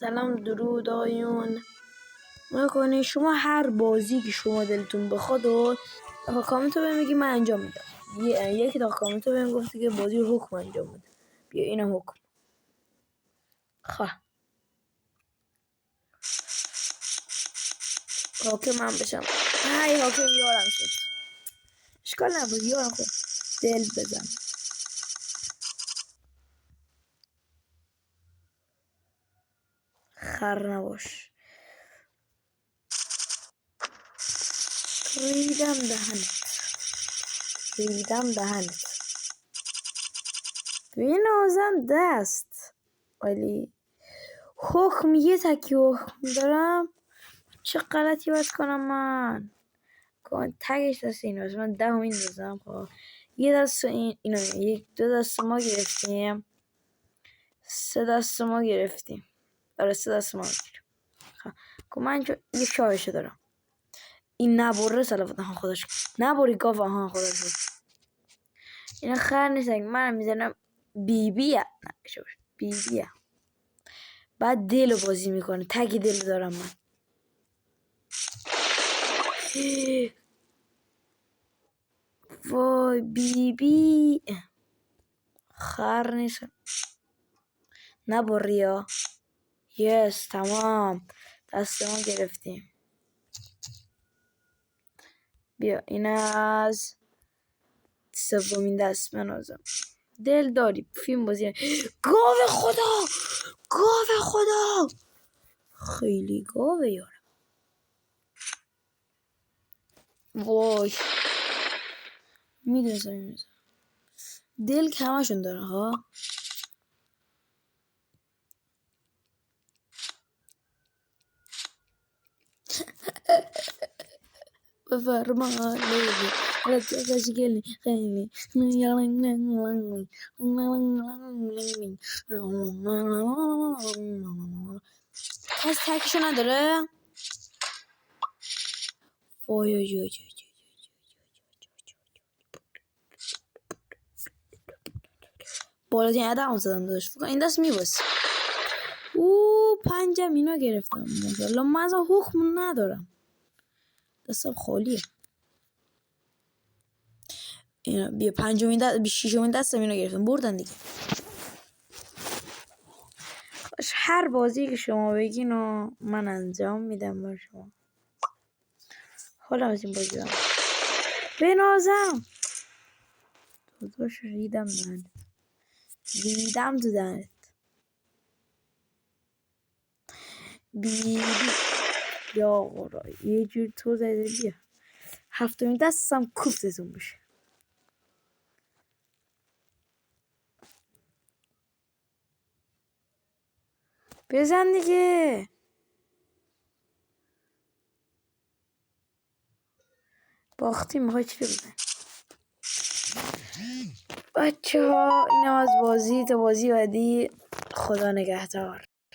سلام درود آقایون. میکنی شما هر بازی که شما دلتون بخواد و کامنت رو بهم بگی من انجام میدم. یکی تا کامنت رو بهم گفته که بازی حکم انجام بده. بیا اینم حکم. حاکم من بشم. های حاکم یارم شد. اشکال نبود یارم خود دل بزن. خر نباش. ریدم دهنت. بینازم دست ولی حکم یه تکی حکم دارم. چه غلطی باید کنم من؟ تگش دست این باشه. من 10 میندازم. خب یه دست اینو دو دست ما گرفتیم. 3 دست ما گرفتیم. آره 3 دست ما گرفتیم. خب من یه شاهشه دارم. این نبره سلامت. ها خودش نبری گاو. ها خودش اینا خر نیستن. من میزنم بیبیه. بیبیه بعد دل بازی میکنه. تگ دل دارم من. وای بیبی خر نیست. نبری ها. یس تمام. دست ما گرفتیم. بیا این از سومین دست من ازم. دل داری فیلم بازی. گاو خدا خیلی گاوه یارم. وای میدونم دل که همشون داره ها. بفرما لیلی رجعش گلی خیلی کس تکشو نداره. وای بالاتین عدم زدم داشت. این دست میباسی. 5 اینا گرفتم. ماشاءالله من از حکم ندارم. دستم خالیه. اینا بیا 5مین دست 6مین دستم اینا گرفتم. بردن دیگه. هر بازی که شما بگین و من انجام میدم بر شما. حالا از این بازی دارم. بنازم داداش ریدم تو دهنت. بیبی یا قرآن یه جور تو زده. بیا 7مین دستم کوفتتون بشه. بزن دیگه. باختی میخوای چی بزن؟ بچه ها اینم از بازی تا بازی بعدی. خدا نگهدار.